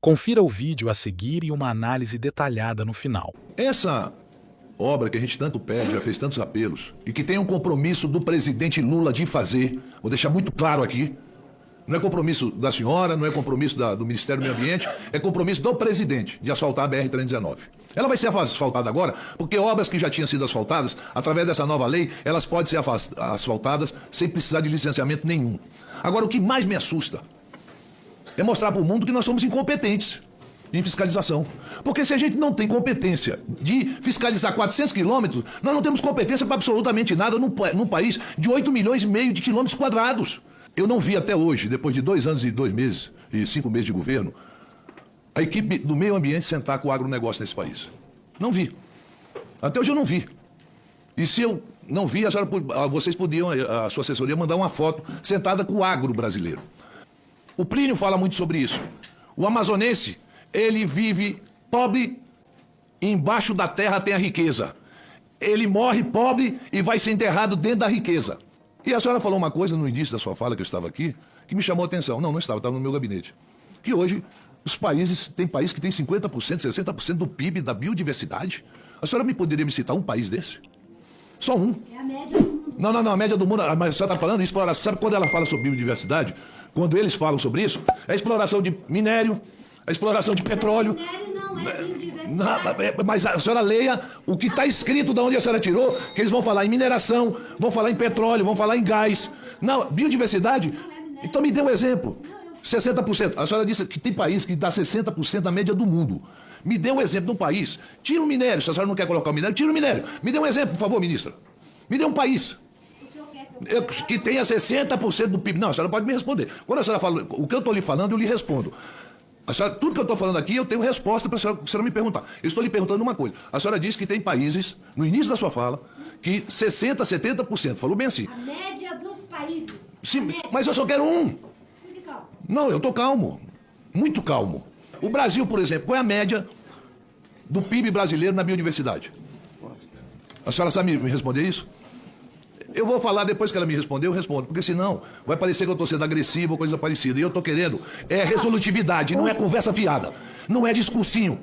Confira o vídeo a seguir e uma análise detalhada no final. Essa obra que a gente tanto pede, já fez tantos apelos, e que tem um compromisso do presidente Lula de fazer, vou deixar muito claro aqui, não é compromisso da senhora, não é compromisso do Ministério do Meio Ambiente, é compromisso do presidente de asfaltar a BR-319. Ela vai ser asfaltada agora, porque obras que já tinham sido asfaltadas, através dessa nova lei, elas podem ser asfaltadas sem precisar de licenciamento nenhum. Agora, o que mais me assusta é mostrar para o mundo que nós somos incompetentes em fiscalização. Porque se a gente não tem competência de fiscalizar 400 quilômetros, nós não temos competência para absolutamente nada num país de 8,5 milhões de quilômetros quadrados. Eu não vi até hoje, depois de 2 anos e 2 meses e 5 meses de governo, a equipe do meio ambiente sentar com o agronegócio nesse país. Não vi. Até hoje eu não vi. E se eu não vi, vocês podiam, a sua assessoria, mandar uma foto sentada com o agro brasileiro. O Plínio fala muito sobre isso. O amazonense, ele vive pobre, embaixo da terra tem a riqueza. Ele morre pobre e vai ser enterrado dentro da riqueza. E a senhora falou uma coisa no início da sua fala, que eu estava aqui, que me chamou a atenção. Não estava no meu gabinete. Que hoje, tem país que tem 50%, 60% do PIB da biodiversidade. A senhora poderia me citar um país desse? Só um. É a média do mundo. Não, a média do mundo. Mas a senhora está falando em exploração. Sabe quando ela fala sobre biodiversidade? Quando eles falam sobre isso, é a exploração de minério, a exploração de petróleo. Minério não é biodiversidade. Mas a senhora leia o que está escrito de onde a senhora tirou, que eles vão falar em mineração, vão falar em petróleo, vão falar em gás. Não, biodiversidade. Então me dê um exemplo. 60%. A senhora disse que tem país que dá 60% da média do mundo. Me dê um exemplo de um país. Tira o minério. Se a senhora não quer colocar o minério, tira o minério. Me dê um exemplo, por favor, ministra. Me dê um país que tenha 60% do PIB. Não, a senhora pode me responder. Quando a senhora fala o que eu estou lhe falando, eu lhe respondo. A senhora, tudo que eu estou falando aqui, eu tenho resposta para a senhora me perguntar. Eu estou lhe perguntando uma coisa. A senhora disse que tem países, no início da sua fala, que 60%, 70%. Falou bem assim. A média dos países. Sim, mas eu só quero um. Não, eu estou calmo. Muito calmo. O Brasil, por exemplo, qual é a média do PIB brasileiro na biodiversidade? A senhora sabe me responder isso? Eu vou falar depois que ela me responder, eu respondo. Porque senão vai parecer que eu estou sendo agressivo ou coisa parecida. E eu estou querendo resolutividade, não é conversa fiada. Não é discursinho.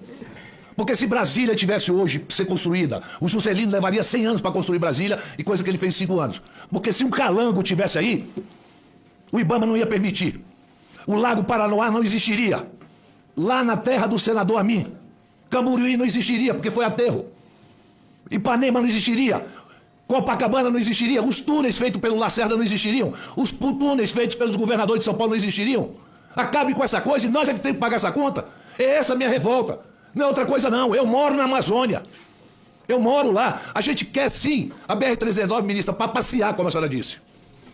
Porque se Brasília tivesse hoje ser construída, o Juscelino levaria 100 anos para construir Brasília e coisa que ele fez em 5 anos. Porque se um calango tivesse aí, o IBAMA não ia permitir. O Lago Paranoá não existiria. Lá na terra do senador Amin, Camboriú não existiria, porque foi aterro. Ipanema não existiria. Copacabana não existiria. Os túneis feitos pelo Lacerda não existiriam. Os túneis feitos pelos governadores de São Paulo não existiriam. Acabe com essa coisa e nós é que temos que pagar essa conta. É essa a minha revolta. Não é outra coisa não. Eu moro na Amazônia. Eu moro lá. A gente quer sim a BR-319, ministra, para passear, como a senhora disse.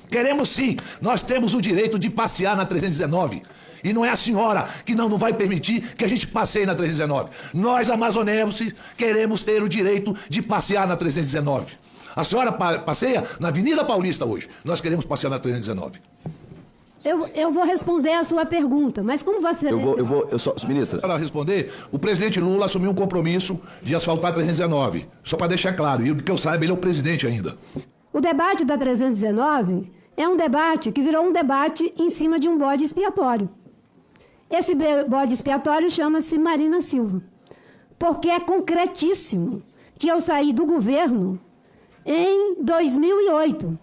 Queremos sim. Nós temos o direito de passear na 319. E não é a senhora que não vai permitir que a gente passeie na 319. Nós, amazonenses, queremos ter o direito de passear na 319. A senhora passeia na Avenida Paulista hoje. Nós queremos passear na 319. Eu vou responder a sua pergunta, mas como você... Ministra. Para responder, o presidente Lula assumiu um compromisso de asfaltar a 319. Só para deixar claro, e o que eu saiba, ele é o presidente ainda. O debate da 319 é um debate que virou um debate em cima de um bode expiatório. Esse bode expiatório chama-se Marina Silva. Porque é concretíssimo que eu saí do governo em 2008.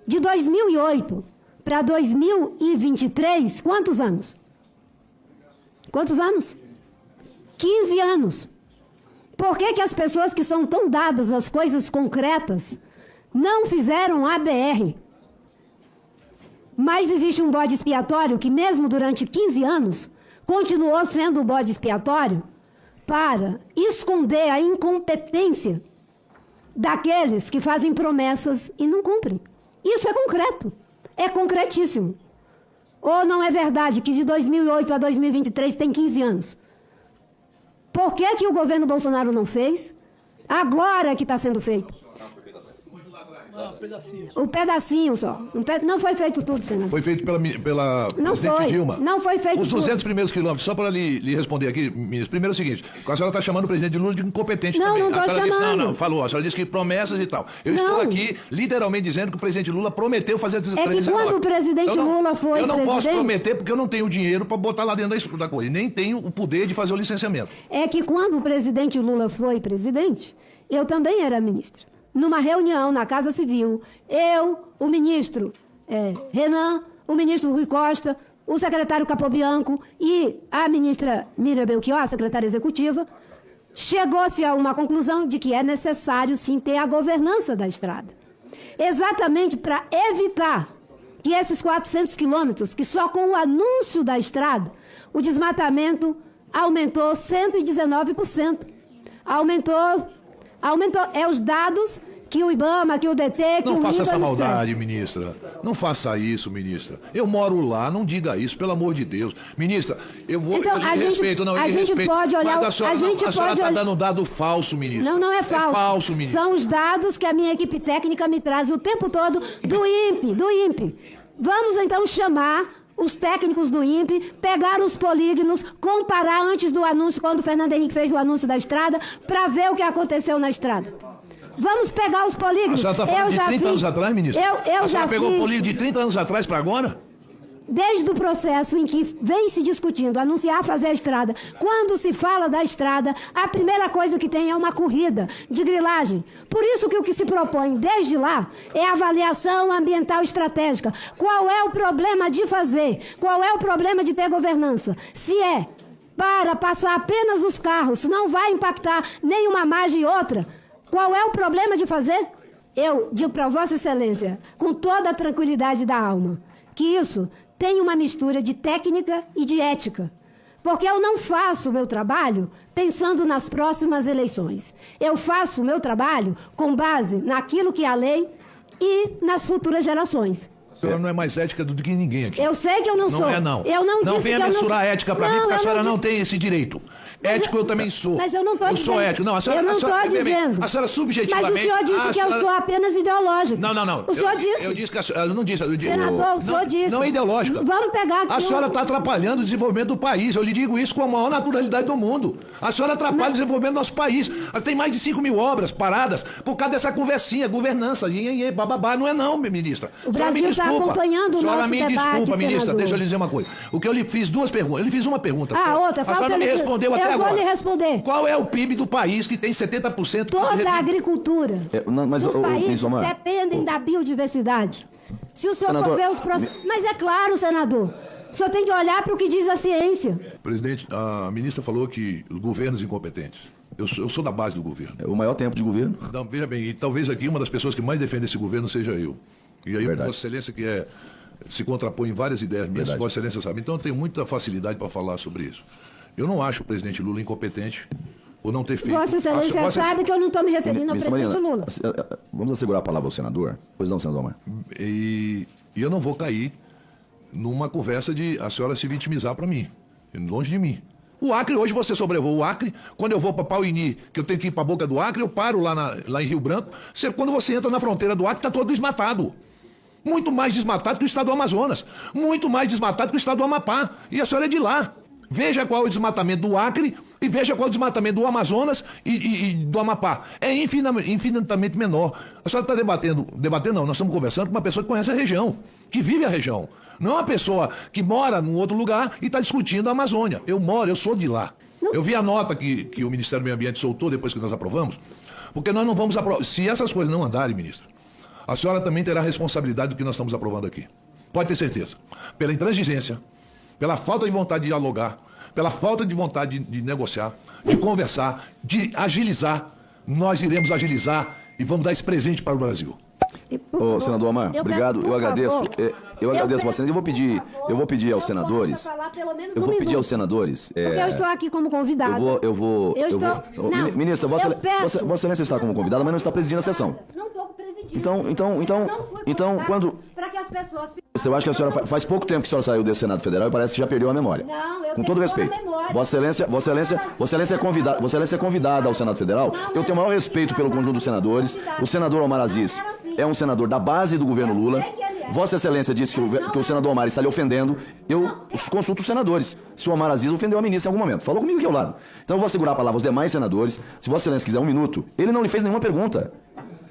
De 2008 para 2023, quantos anos? Quantos anos? 15 anos. Por que as pessoas que são tão dadas às coisas concretas não fizeram a BR? Mas existe um bode expiatório que, mesmo durante 15 anos, continuou sendo o bode expiatório para esconder a incompetência daqueles que fazem promessas e não cumprem. Isso é concreto. É concretíssimo. Ou não é verdade que de 2008 a 2023 tem 15 anos? Por que o governo Bolsonaro não fez? Agora que está sendo feito. O pedacinho só. Não foi feito tudo, senador. Foi feito pela Não presidente foi. Dilma. Não foi feito Os 200 tudo. primeiros quilômetros, só para lhe responder aqui, ministro. Primeiro é o seguinte, a senhora está chamando o presidente Lula de incompetente Não, também. não tô a senhora chamando. Disse, não, falou. A senhora disse que promessas e tal. Eu Não. estou aqui literalmente dizendo que o presidente Lula prometeu fazer essas É que quando o presidente Lula foi Eu não posso presidente- prometer porque eu não tenho dinheiro para botar lá dentro da coisa. E nem tenho o poder de fazer o licenciamento. É que quando o presidente Lula foi presidente, eu também era ministra. Numa reunião na Casa Civil, eu, o ministro Renan, o ministro Rui Costa, o secretário Capobianco e a ministra Miriam Belchior, a secretária executiva, chegou-se a uma conclusão de que é necessário, sim, ter a governança da estrada. Exatamente para evitar que esses 400 quilômetros, que só com o anúncio da estrada, o desmatamento aumentou 119%. Aumentou. É os dados que o IBAMA, que o DT, que o Não faça IBA essa nos maldade, ministra. Não faça isso, ministra. Eu moro lá, não diga isso, pelo amor de Deus. Ministra, eu vou... Então, eu lhe a gente- respeito, não, eu a lhe gente respeito. pode olhar- Mas a senhora pode está olhar- dando dado falso, ministra. Não é falso. É falso, ministra. São os dados que a minha equipe técnica me traz o tempo todo do INPE. Vamos então chamar os técnicos do INPE, pegar os polígonos, comparar antes do anúncio, quando o Fernando Henrique fez o anúncio da estrada, para ver o que aconteceu na estrada. Vamos pegar os A polígonos. senhora está falando de 30 anos atrás, ministra? Eu A já senhora pegou o fiz. polígono de 30 anos atrás para agora? Desde o processo em que vem se discutindo anunciar fazer a estrada, quando se fala da estrada, a primeira coisa que tem é uma corrida de grilagem. Por isso que o que se propõe desde lá é avaliação ambiental estratégica. Qual é o problema de fazer? Qual é o problema de ter governança? Se é para passar apenas os carros, não vai impactar nenhuma margem e outra. Qual é o problema de fazer? Eu digo para Vossa Excelência, com toda a tranquilidade da alma, que isso tem uma mistura de técnica e de ética. Porque eu não faço o meu trabalho pensando nas próximas eleições. Eu faço o meu trabalho com base naquilo que é a lei e nas futuras gerações. A senhora não é mais ética do que ninguém aqui. Eu sei que eu não sou. Não é, não. Eu não disse venha que eu não mensurar sou. a ética para mim, porque a eu senhora não di- tem esse direito. Mas Ético eu também sou. Mas eu não estou Eu dizendo. sou ético. Não, a senhora, eu não a senhora, estou dizendo. A senhora subjetivamente... Mas o senhor disse a que eu senhora- sou apenas ideológica. Não. O senhor disse. Eu disse que a senhora... Eu não disse. Eu disse Senador, o senhor disse. Não é ideológica. Vamos pegar aqui. A senhora está atrapalhando o desenvolvimento do país. Eu lhe digo isso com a maior naturalidade do mundo. A senhora atrapalha o desenvolvimento do nosso país. Tem mais de 5 mil obras paradas por causa dessa conversinha, governança, bababá. Não é não, ministra. O A senhora me Brasil está desculpa. acompanhando o A senhora nosso me debate, desculpa, ministra. senador. Deixa eu lhe dizer uma coisa. O que eu lhe fiz duas perguntas. Eu lhe fiz uma pergunta. Ah, só. outra. A senhora Falta não me ele- respondeu até agora. Eu vou lhe responder. Qual é o PIB do país que tem 70%? Toda a agricultura Mas, dos países ministro Omar, dependem da biodiversidade. Se o senhor Senador, for ver os processos... Mas é claro, senador. O senhor tem que olhar para o que diz a ciência. Presidente, a ministra falou que os governos incompetentes. Eu sou da base do governo. o maior tempo de governo. Então, veja bem, e talvez aqui uma das pessoas que mais defende esse governo seja eu. E aí, Verdade. Vossa Excelência, que se contrapõe em várias ideias minhas, Verdade. Vossa Excelência sabe. Então, eu tenho muita facilidade para falar sobre isso. Eu não acho o presidente Lula incompetente por não ter feito... Vossa Excelência Vossa sabe que eu não estou me referindo ao Ministra presidente Marina, Lula. vamos assegurar a palavra ao senador? Pois não, senador Omar. E eu não vou cair numa conversa de a senhora se vitimizar para mim, longe de mim. O Acre, hoje você sobrevoa o Acre, quando eu vou para Pauini, que eu tenho que ir para a boca do Acre, eu paro lá em Rio Branco. Quando você entra na fronteira do Acre, está todo desmatado. Muito mais desmatado que o estado do Amazonas. Muito mais desmatado que o estado do Amapá. E a senhora é de lá. Veja qual é o desmatamento do Acre e veja qual é o desmatamento do Amazonas e do Amapá. É infinitamente menor. A senhora está debatendo não, nós estamos conversando com uma pessoa que conhece a região, que vive a região. Não é uma pessoa que mora num outro lugar e está discutindo a Amazônia. Eu sou de lá. Eu vi a nota que o Ministério do Meio Ambiente soltou depois que nós aprovamos, porque nós não vamos aprovar. Se essas coisas não andarem, ministro, a senhora também terá responsabilidade do que nós estamos aprovando aqui. Pode ter certeza. Pela intransigência, pela falta de vontade de dialogar, pela falta de vontade de negociar, de conversar, de agilizar, nós iremos agilizar e vamos dar esse presente para o Brasil. Ô, senador Omar, obrigado. Eu agradeço. Eu agradeço Vossa Excelência. Eu vou pedir aos senadores. Eu vou pedir aos senadores. Porque eu estou aqui como convidada. Não, Ministra, Vossa eu peço. Excelência está como convidada, mas não está presidindo a sessão. Não estou presidindo. Então, Não fui quando para que as pessoas... Ministra, eu acho que a senhora faz pouco tempo que a senhora saiu desse Senado Federal e parece que já perdeu a memória. Não, eu com todo respeito. Vossa Excelência é convidada ao Senado Federal. Eu tenho o maior respeito pelo conjunto dos senadores. O senador Omar Aziz é um senador da base do governo Lula. Vossa Excelência disse que o senador Omar está lhe ofendendo. Eu consulto os senadores. Se o Omar Aziz ofendeu a ministra em algum momento. Falou comigo aqui ao lado. Então eu vou segurar a palavra aos demais senadores. Se Vossa Excelência quiser um minuto, ele não lhe fez nenhuma pergunta.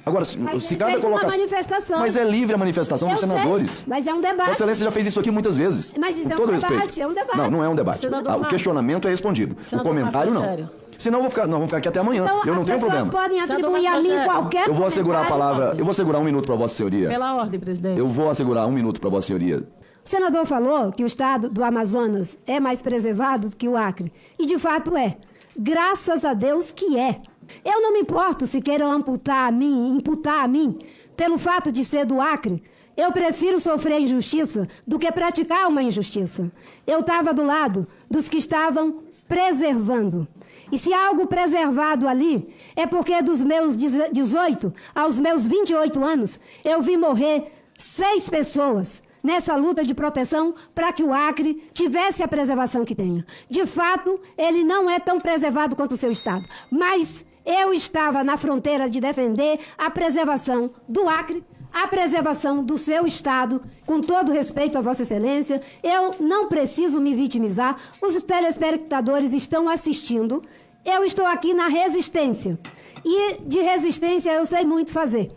Agora, se cada colocação... Uma manifestação. Mas é livre a manifestação dos senadores. Sei, mas é um debate. Vossa Excelência já fez isso aqui muitas vezes. Mas isso com é todo um debate, respeito. é um debate. Não, não é um debate. O questionamento é respondido. O comentário não. Senão nós vamos ficar aqui até amanhã. Então, eu não tenho problema. Podem atribuir a mim qualquer... Eu vou assegurar a palavra. Eu vou assegurar um minuto para Vossa Senhoria. Pela ordem, presidente. Eu vou assegurar um minuto para Vossa Senhoria. O senador falou que o estado do Amazonas é mais preservado do que o Acre. E de fato é. Graças a Deus que é. Eu não me importo se queiram imputar a mim, pelo fato de ser do Acre. Eu prefiro sofrer injustiça do que praticar uma injustiça. Eu estava do lado dos que estavam preservando. E se há algo preservado ali, é porque dos meus 18 aos meus 28 anos, eu vi morrer 6 pessoas nessa luta de proteção para que o Acre tivesse a preservação que tenha. De fato, ele não é tão preservado quanto o seu estado. Mas eu estava na fronteira de defender a preservação do Acre, a preservação do seu estado, com todo respeito a Vossa Excelência. Eu não preciso me vitimizar, os telespectadores estão assistindo, eu estou aqui na resistência. E de resistência eu sei muito fazer.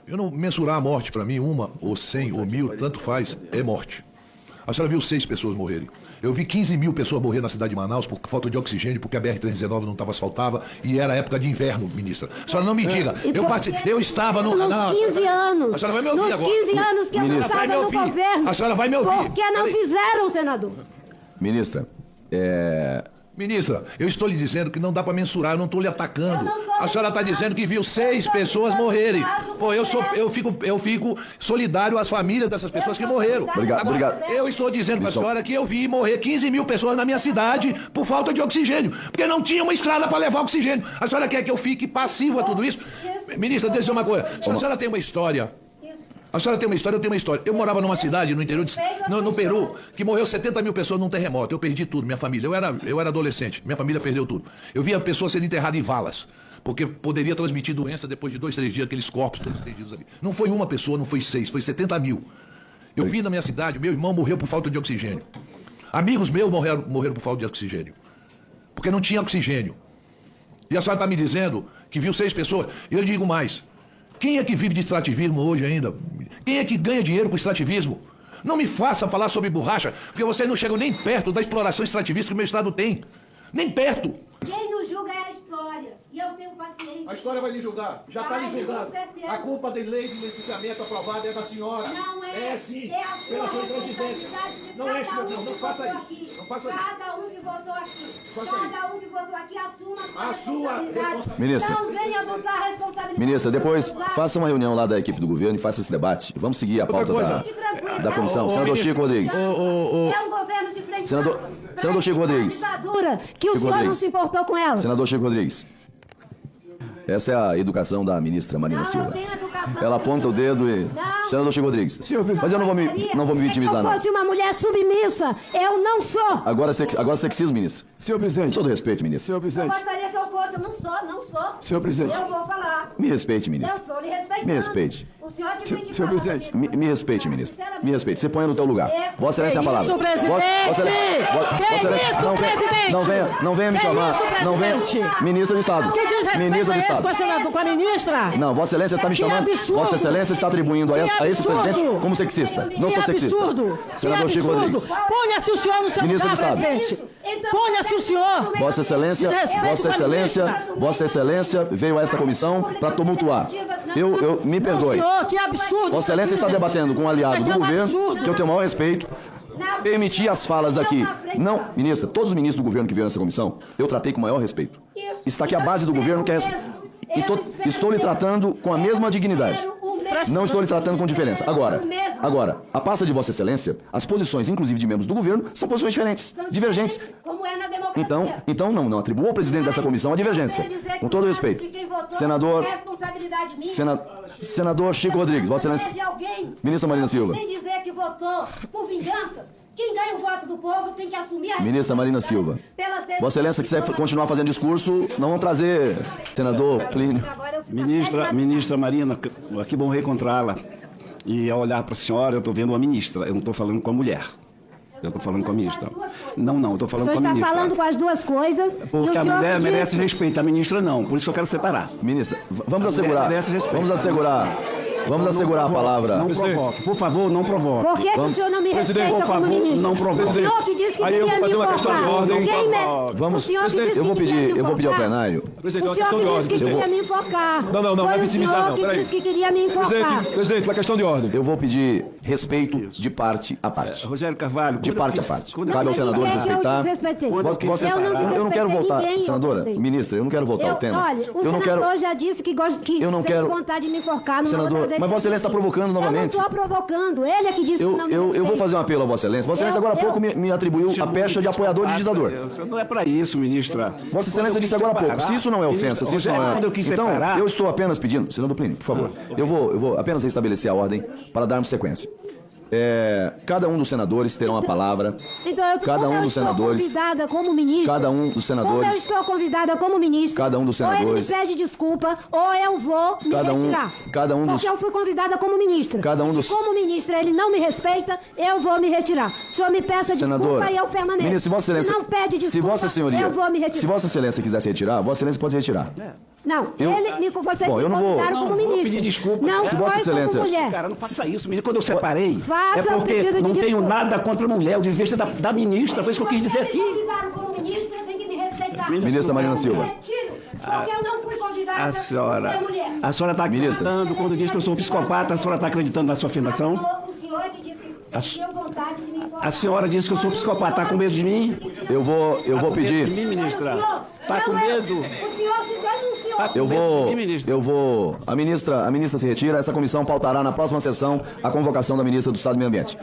Eu não mensurar a morte para mim, uma, ou 100, ou 1000, tanto faz, é morte. A senhora viu 6 pessoas morrerem. Eu vi 15 mil pessoas morrer na cidade de Manaus por falta de oxigênio, porque a BR-319 não estava asfaltada e era época de inverno, ministra. A senhora não me diga. Eu estava no... Nos 15 anos. A senhora vai me ouvir agora. Nos 15 anos que eu estava no governo. A senhora vai me ouvir. Por que não fizeram, senador? Ministra, Ministra, eu estou lhe dizendo que não dá para mensurar, eu não estou lhe atacando. A senhora está dizendo que viu 6 pessoas morrerem. Pô, eu fico solidário às famílias dessas pessoas que morreram. Obrigado. Eu estou dizendo para a senhora que eu vi morrer 15 mil pessoas na minha cidade por falta de oxigênio, porque não tinha uma estrada para levar oxigênio. A senhora quer que eu fique passivo a tudo isso? Ministra, deixa eu dizer uma coisa. Se a senhora tem uma história... A senhora tem uma história, eu tenho uma história. Eu morava numa cidade no interior, no Peru, que morreu 70 mil pessoas num terremoto. Eu perdi tudo, minha família. Eu era adolescente, minha família perdeu tudo. Eu via pessoas sendo enterradas em valas, porque poderia transmitir doença depois de 2, 3 dias, aqueles corpos todos perdidos ali. Não foi uma pessoa, não foi 6, foi 70 mil. Eu vi na minha cidade, meu irmão morreu por falta de oxigênio. Amigos meus morreram por falta de oxigênio, porque não tinha oxigênio. E a senhora está me dizendo que viu 6 pessoas. E eu digo mais. Quem é que vive de extrativismo hoje ainda? Quem é que ganha dinheiro com extrativismo? Não me faça falar sobre borracha, porque vocês não chegam nem perto da exploração extrativista que o meu estado tem. Nem perto. Quem nos julga é a história. E eu tenho paciência. A história vai lhe julgar. Já está lhe julgando. A culpa da lei de licenciamento aprovada é da senhora. Não é. É sim. É a sua pela sua intransigência. Não é, não faça isso. Não faça isso. Cada um que votou aqui. Cada um que votou aqui assuma a sua responsabilidade. Ministra. Não venha botar a responsabilidade. Ministra, depois faça uma reunião lá da equipe do governo e faça esse debate. Vamos seguir a pauta da comissão. Senador Chico Rodrigues. É um governo de frente. Senador Chico Rodrigues. Que o senhor não se importou com ela. Senador Chico Rodrigues. Essa é a educação da ministra Marina Silva. Ela aponta o dedo e... Senador Chico Rodrigues. Mas eu não vou me vitimizar, não. Se eu fosse uma mulher submissa, eu não sou. Agora sexismo, ministro. Senhor presidente. Com todo respeito, ministro. Senhor Eu presidente. gostaria que eu fosse, eu não sou. Senhor presidente. Eu vou falar. Me respeite, ministro. Eu estou lhe respeitando. Me respeite. O senhor que tem que Senhor falar. presidente. Me respeite, ministro. Me respeite. Você ponha no teu lugar. Vossa Excelência é a palavra. Isso, presidente! presidente! Não venha me chamar. Não venha. Ministra do Estado. Que desrespeito Ministra do é esse Estado. com a ministra? Não, Vossa Excelência está me chamando. absurdo. Vossa Excelência está atribuindo a esse absurdo. presidente como sexista. Não sou sexista. Absurdo! Senador Chico Rodrigues. Ponha-se o senhor no seu Ministro lugar, do Estado. presidente. Ponha-se o senhor. Vossa Excelência, Vossa Excelência veio a esta comissão para tumultuar. Me perdoe. Senhor, que absurdo! Vossa Excelência está debatendo com um aliado do governo, que eu tenho o maior respeito. Permitir as falas aqui. Não, ministra, todos os ministros do governo que vieram nessa comissão, eu tratei com o maior respeito. Está aqui a base do governo, que é... Estou lhe tratando com a mesma dignidade. Não estou lhe tratando com diferença. Agora, a pasta de Vossa Excelência, as posições, inclusive de membros do governo, são posições diferentes, divergentes. Como é na democracia. Então não atribua ao presidente dessa comissão a divergência. Com todo respeito. Senador Chico Rodrigues, Vossa Excelência. Ministra Marina Silva. Quem dizer que votou por vingança, quem ganha o voto do povo tem que assumir a Ministra Marina Silva. Vossa Excelência quiser continuar fazendo discurso, não vão trazer senador Plínio. Ministra Marina, que bom reencontrá-la. E ao olhar para a senhora, eu estou vendo uma ministra, eu não estou falando com a mulher. Eu estou falando com a ministra. Não, eu estou falando com a ministra. O senhor está falando com as duas coisas. Porque a mulher merece respeito, a ministra não. Por isso que eu quero separar. Ministra, vamos assegurar a palavra. Não provoque. Por favor, não provoque. Por que o senhor não me respeita como ministro? Não provoque. O senhor que disse que queria me enfocar. Vamos, eu vou pedir ao plenário. O senhor que disse que queria me enfocar. Não é vitimizar, não. Peraí. Disse que queria me enfocar. Presidente, uma questão de ordem. Eu vou pedir respeito de parte a parte. Rogério Carvalho. De parte a parte. Cabe aos senadores respeitar. Eu não quero voltar, senadora, ministra, eu não quero voltar ao tema. Olha, o senador já disse que sente vontade de me enfocar. Senador, mas Vossa Excelência está provocando novamente. Eu não estou provocando. Ele é que disse que não me respeita. Eu vou fazer um apelo a Vossa Excelência. Vossa Excelência agora há pouco me atribuiu a pecha de apoiador de ditador. Não é para isso, ministra. Vossa Excelência disse agora há pouco. Se isso não é ofensa, se isso não é... Então, eu estou apenas pedindo, senador Plínio, por favor, eu vou apenas restabelecer a ordem para darmos sequência. Cada um dos senadores terão a palavra. Então, cada um dos senadores. Convidada como ministro. Cada um dos senadores. Como eu estou convidada como ministro. Cada um dos senadores. Ou ele me pede desculpa, ou eu vou me retirar. Porque eu fui convidada como ministra. Se como ministra ele não me respeita, eu vou me retirar. O senhor me peça desculpa e eu permaneço. Ministro, se Vossa Excelência, se não pede desculpa, eu vou me retirar. Se Vossa Excelência quiser se retirar, Vossa Excelência pode se retirar. Não, vocês me convidaram como ministro. Vou pedir desculpa. Não se Vossa Excelência... como mulher. Cara, não faça isso, ministro. Quando eu separei, Faça porque não tenho nada contra a mulher. O desvista da ministra. Foi isso que eu quis dizer aqui. Me convidaram como ministra, tem que me respeitar. Ministra Marina Silva. Porque eu não fui convidada a senhora está acreditando quando diz que eu sou um psicopata. A senhora está acreditando na sua afirmação? O senhor é que disse que tinha vontade de me informar. A senhora disse que eu sou psicopata. Está com medo de mim? Eu vou pedir. De mim, ministra. Está com medo? O senhor se denunciou. A ministra se retira, essa comissão pautará na próxima sessão a convocação da ministra do Estado do Meio Ambiente.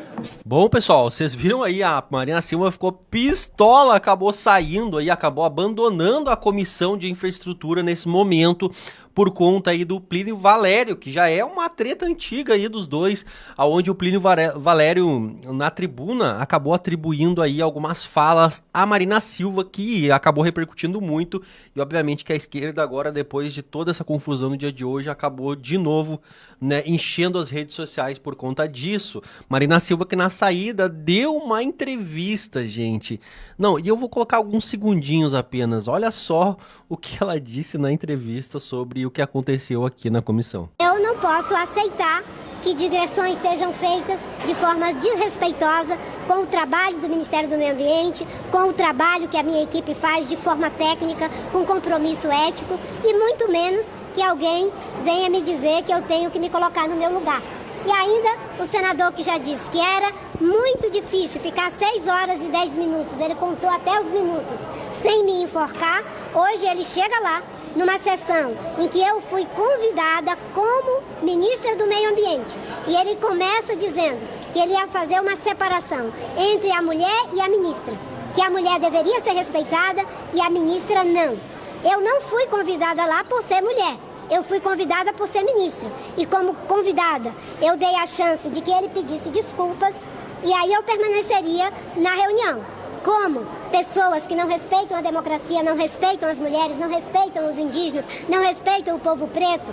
Bom, pessoal, vocês viram aí, a Marina Silva ficou pistola, acabou saindo aí, acabou abandonando a comissão de infraestrutura nesse momento, por conta aí do Plínio Valério, que já é uma treta antiga aí dos dois, aonde o Plínio Valério, na tribuna, acabou atribuindo aí algumas falas à Marina Silva, que acabou repercutindo muito, e obviamente que a esquerda agora, depois de toda essa confusão no dia de hoje, acabou de novo, né, enchendo as redes sociais por conta disso. Marina Silva que na saída deu uma entrevista, gente. Não, e eu vou colocar alguns segundinhos apenas, olha só o que ela disse na entrevista sobre o que aconteceu aqui na comissão. Eu não posso aceitar que digressões sejam feitas de forma desrespeitosa com o trabalho do Ministério do Meio Ambiente, com o trabalho que a minha equipe faz de forma técnica, com compromisso ético, e muito menos que alguém venha me dizer que eu tenho que me colocar no meu lugar. E ainda o senador que já disse que era muito difícil ficar 6 horas e 10 minutos, ele contou até os minutos, sem me enforcar. Hoje ele chega lá, numa sessão em que eu fui convidada como ministra do Meio Ambiente. E ele começa dizendo que ele ia fazer uma separação entre a mulher e a ministra, que a mulher deveria ser respeitada e a ministra não. Eu não fui convidada lá por ser mulher. Eu fui convidada por ser ministra. E como convidada, eu dei a chance de que ele pedisse desculpas e aí eu permaneceria na reunião. Como pessoas que não respeitam a democracia, não respeitam as mulheres, não respeitam os indígenas, não respeitam o povo preto,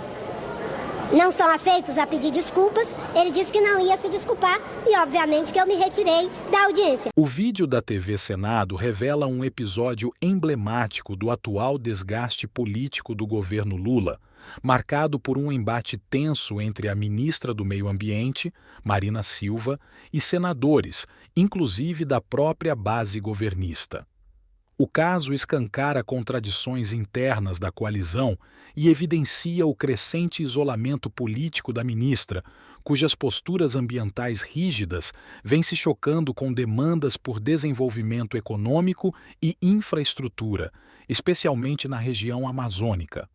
não são afeitos a pedir desculpas, ele disse que não ia se desculpar e, obviamente, que eu me retirei da audiência. O vídeo da TV Senado revela um episódio emblemático do atual desgaste político do governo Lula, marcado por um embate tenso entre a ministra do Meio Ambiente, Marina Silva, e senadores, inclusive da própria base governista. O caso escancara contradições internas da coalizão e evidencia o crescente isolamento político da ministra, cujas posturas ambientais rígidas vêm se chocando com demandas por desenvolvimento econômico e infraestrutura, especialmente na região amazônica.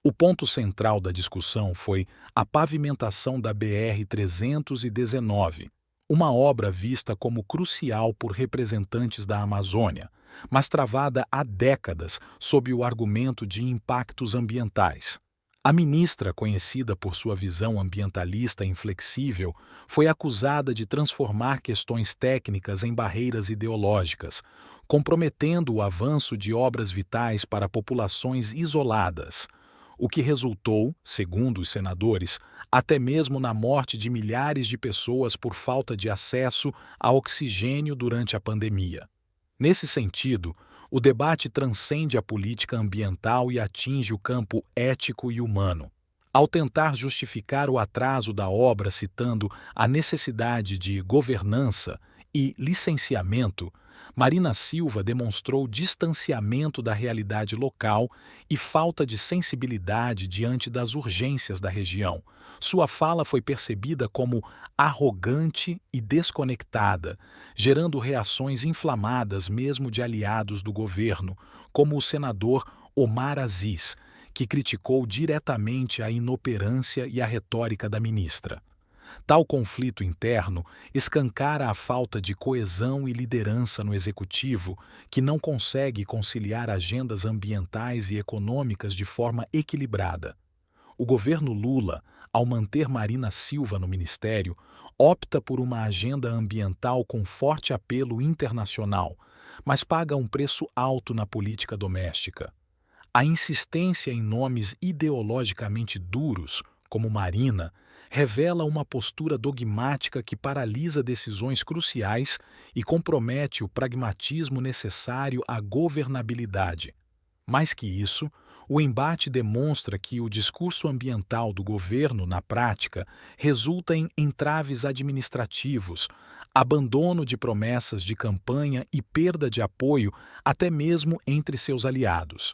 O ponto central da discussão foi a pavimentação da BR-319, Uma obra vista como crucial por representantes da Amazônia, mas travada há décadas sob o argumento de impactos ambientais. A ministra, conhecida por sua visão ambientalista inflexível, foi acusada de transformar questões técnicas em barreiras ideológicas, comprometendo o avanço de obras vitais para populações isoladas, o que resultou, segundo os senadores, até mesmo na morte de milhares de pessoas por falta de acesso a oxigênio durante a pandemia. Nesse sentido, o debate transcende a política ambiental e atinge o campo ético e humano. Ao tentar justificar o atraso da obra citando a necessidade de governança e licenciamento, Marina Silva demonstrou distanciamento da realidade local e falta de sensibilidade diante das urgências da região. Sua fala foi percebida como arrogante e desconectada, gerando reações inflamadas mesmo de aliados do governo, como o senador Omar Aziz, que criticou diretamente a inoperância e a retórica da ministra. Tal conflito interno escancara a falta de coesão e liderança no executivo, que não consegue conciliar agendas ambientais e econômicas de forma equilibrada. O governo Lula, ao manter Marina Silva no ministério, opta por uma agenda ambiental com forte apelo internacional, mas paga um preço alto na política doméstica. A insistência em nomes ideologicamente duros, como Marina, revela uma postura dogmática que paralisa decisões cruciais e compromete o pragmatismo necessário à governabilidade. Mais que isso, o embate demonstra que o discurso ambiental do governo, na prática, resulta em entraves administrativos, abandono de promessas de campanha e perda de apoio até mesmo entre seus aliados.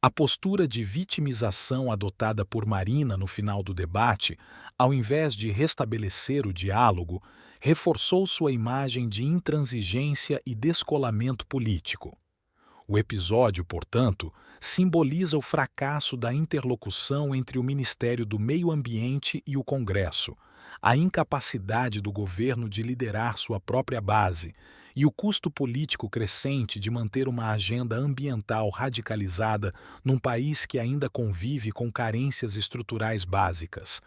A postura de vitimização adotada por Marina no final do debate, ao invés de restabelecer o diálogo, reforçou sua imagem de intransigência e descolamento político. O episódio, portanto, simboliza o fracasso da interlocução entre o Ministério do Meio Ambiente e o Congresso, a incapacidade do governo de liderar sua própria base e o custo político crescente de manter uma agenda ambiental radicalizada num país que ainda convive com carências estruturais básicas.